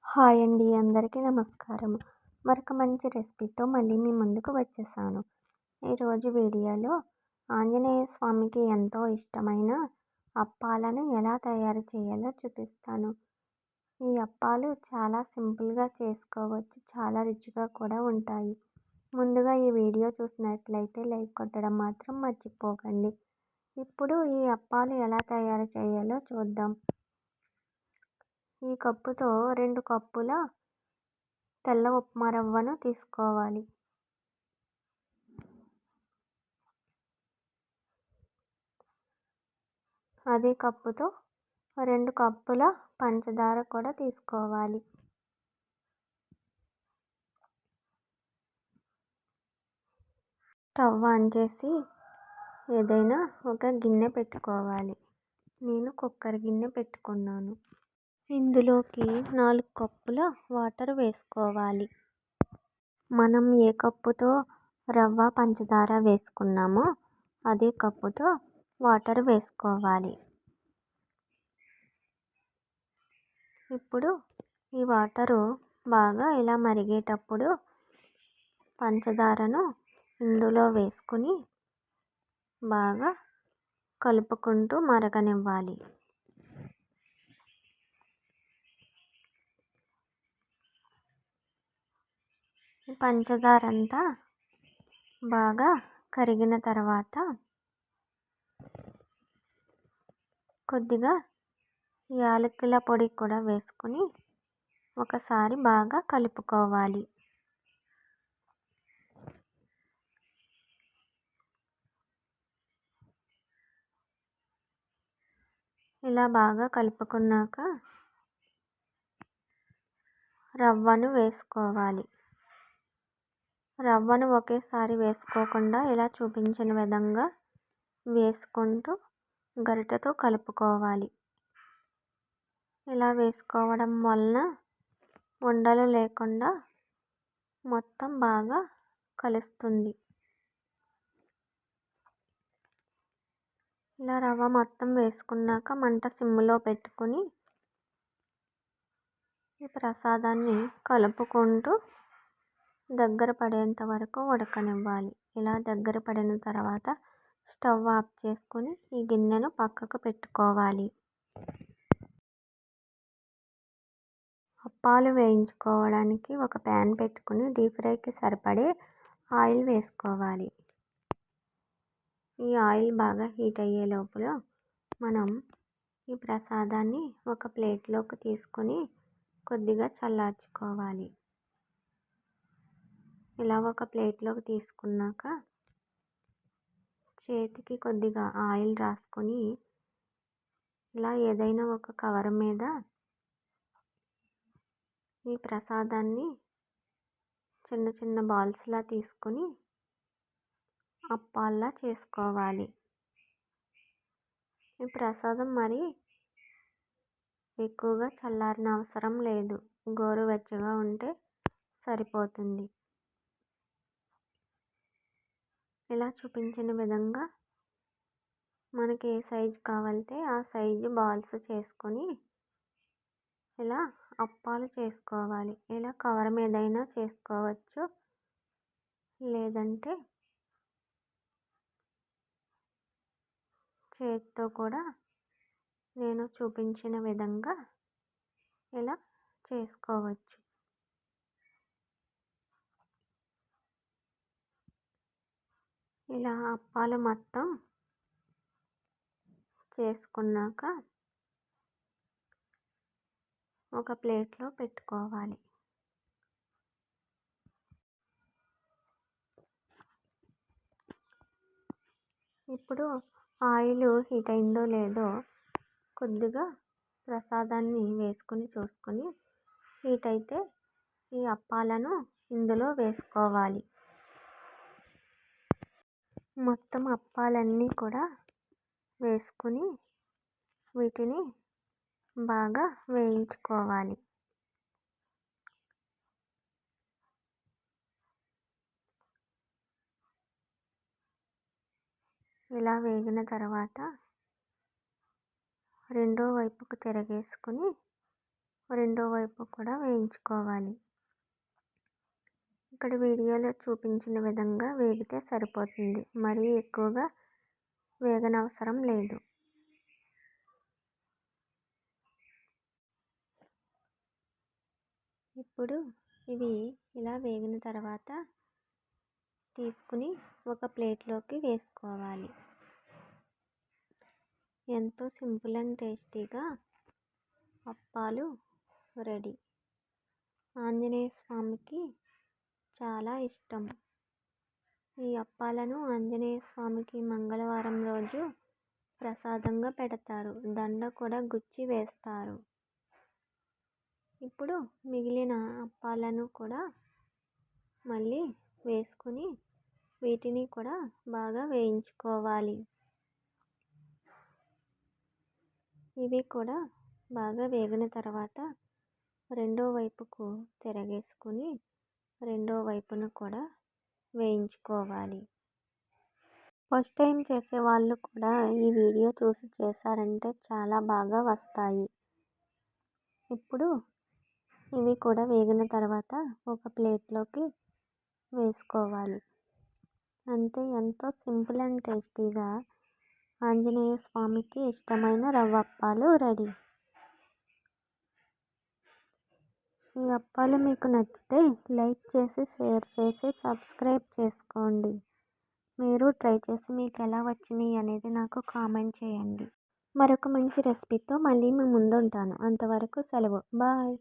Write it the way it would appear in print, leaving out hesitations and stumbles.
Hi అండి. అందరికీ నమస్కారం. మరొక మంచి రెసిపీతో మళ్ళీ మీ ముందుకు వచ్చేసాను. ఈరోజు వీడియోలో ఆంజనేయ స్వామికి ఎంతో ఇష్టమైన అప్పాలను ఎలా తయారు చేయాలో చూపిస్తాను. ఈ అప్పాలు చాలా సింపుల్గా చేసుకోవచ్చు. చాలా రుచిగా కూడా ఉంటాయి. ముందుగా ఈ వీడియో చూసినట్లయితే లైక్ కొట్టడం మాత్రం మర్చిపోకండి. ఇప్పుడు ఈ అప్పాలు ఎలా తయారు చేయాలో చూద్దాం. ఈ కప్పుతో 2 కప్పుల తెల్ల ఉప్మా రవ్వను తీసుకోవాలి. అదే కప్పుతో 2 కప్పుల పంచదార కూడా తీసుకోవాలి. స్టవ్ ఆన్ చేసి ఏదైనా ఒక గిన్నె పెట్టుకోవాలి. నేను కుక్కర్ గిన్నె పెట్టుకున్నాను. ఇందులోకి 4 కప్పుల వాటర్ వేసుకోవాలి. మనం ఏ కప్పుతో రవ్వ పంచదార వేసుకున్నామో అదే కప్పుతో వాటర్ వేసుకోవాలి. ఇప్పుడు ఈ వాటరు బాగా ఇలా మరిగేటప్పుడు పంచదారను ఇందులో వేసుకుని బాగా కలుపుకుంటూ మరగనివ్వాలి. పంచదార అంతా బాగా కరిగిన తర్వాత కొద్దిగా యాలకుల పొడి కూడా వేసుకుని ఒకసారి బాగా కలుపుకోవాలి. ఇలా బాగా కలుపుకున్నాక రవ్వను వేసుకోవాలి. రవ్వను ఒకేసారి వేసుకోకుండా ఇలా చూపించిన విధంగా వేసుకుంటూ గరిటెతో కలుపుకోవాలి. ఇలా వేసుకోవడం వలన ఉండలు లేకుండా మొత్తం బాగా కలుస్తుంది. ఇలా రవ్వ మొత్తం వేసుకున్నాక మంట సిమ్లో పెట్టుకుని ఈ ప్రసాదాన్ని కలుపుకుంటూ దగ్గర పడేంత వరకు ఉడకనివ్వాలి. ఇలా దగ్గర పడిన తర్వాత స్టవ్ ఆఫ్ చేసుకుని ఈ గిన్నెను పక్కకు పెట్టుకోవాలి. అప్పాలు వేయించుకోవడానికి ఒక ప్యాన్ పెట్టుకుని డీప్ ఫ్రైకి సరిపడే ఆయిల్ వేసుకోవాలి. ఈ ఆయిల్ బాగా హీట్ అయ్యే లోపల మనం ఈ ప్రసాదాన్ని ఒక ప్లేట్లోకి తీసుకొని కొద్దిగా చల్లార్చుకోవాలి. ఇలా ఒక ప్లేట్లోకి తీసుకున్నాక చేతికి కొద్దిగా ఆయిల్ రాసుకొని ఇలా ఏదైనా ఒక కవర్ మీద ఈ ప్రసాదాన్ని చిన్న చిన్న బాల్స్లా తీసుకొని అప్పాల్లా చేసుకోవాలి. ఈ ప్రసాదం మరి ఎక్కువగా చల్లారిన అవసరం లేదు. గోరువెచ్చగా ఉంటే సరిపోతుంది. ఇలా చూపించిన విధంగా మనకి ఏ సైజు కావాలంటే ఆ సైజు బాల్స్ చేసుకొని ఇలా అప్పాలు చేసుకోవాలి. ఇలా కవర్ మీదైనా చేసుకోవచ్చు, లేదంటే చేతితో కూడా నేను చూపించిన విధంగా ఇలా చేసుకోవచ్చు. ఇలా అప్పాలు మొత్తం చేసుకున్నాక ఒక ప్లేట్లో పెట్టుకోవాలి. ఇప్పుడు ఆయిల్ హీట్ అయిందో లేదో కొద్దిగా ప్రసాదాన్ని వేసుకొని చూసుకొని హీట్ అయితే ఈ అప్పాలను ఇందులో వేసుకోవాలి. మొత్తం అప్పాలన్నీ కూడా వేసుకుని వీటిని బాగా వేయించుకోవాలి. ఇలా వేగిన తర్వాత రెండో వైపుకు తిరగేసుకుని రెండో వైపు కూడా వేయించుకోవాలి. ఇక్కడ వీడియోలో చూపించిన విధంగా వేగితే సరిపోతుంది. మరీ ఎక్కువగా వేగనవసరం లేదు. ఇప్పుడు ఇవి ఇలా వేగిన తర్వాత తీసుకుని ఒక ప్లేట్లోకి వేసుకోవాలి. ఎంతో సింపుల్ అండ్ టేస్టీగా అప్పాలు రెడీ. ఆంజనేయ స్వామికి చాలా ఇష్టం. ఈ అప్పాలను ఆంజనేయ స్వామికి మంగళవారం రోజు ప్రసాదంగా పెడతారు. దండ కూడా గుచ్చి వేస్తారు. ఇప్పుడు మిగిలిన అప్పాలను కూడా మళ్ళీ వేసుకుని వీటిని కూడా బాగా వేయించుకోవాలి. ఇవి కూడా బాగా వేగిన తర్వాత రెండో వైపుకు తిరగేసుకుని రెండో వైపున కూడా వేయించుకోవాలి. ఫస్ట్ టైం చేసే వాళ్ళు కూడా ఈ వీడియో చూసి చేశారంటే చాలా బాగా వస్తాయి. ఇప్పుడు ఇవి కూడా వేగిన తర్వాత ఒక ప్లేట్లోకి వేసుకోవాలి. అంతే, ఎంతో సింపుల్ అండ్ టేస్టీగా ఆంజనేయ స్వామికి ఇష్టమైన రవ్వ అప్పాలు రెడీ. ఈ అప్పాలు మీకు నచ్చితే లైక్ చేసి, షేర్ చేసి, సబ్స్క్రైబ్ చేసుకోండి. మీరు ట్రై చేసి మీకు ఎలా వచ్చినాయి అనేది నాకు కామెంట్ చేయండి. మరొక మంచి రెసిపీతో మళ్ళీ మీ ముందు ఉంటాను. అంతవరకు సెలవు. బాయ్.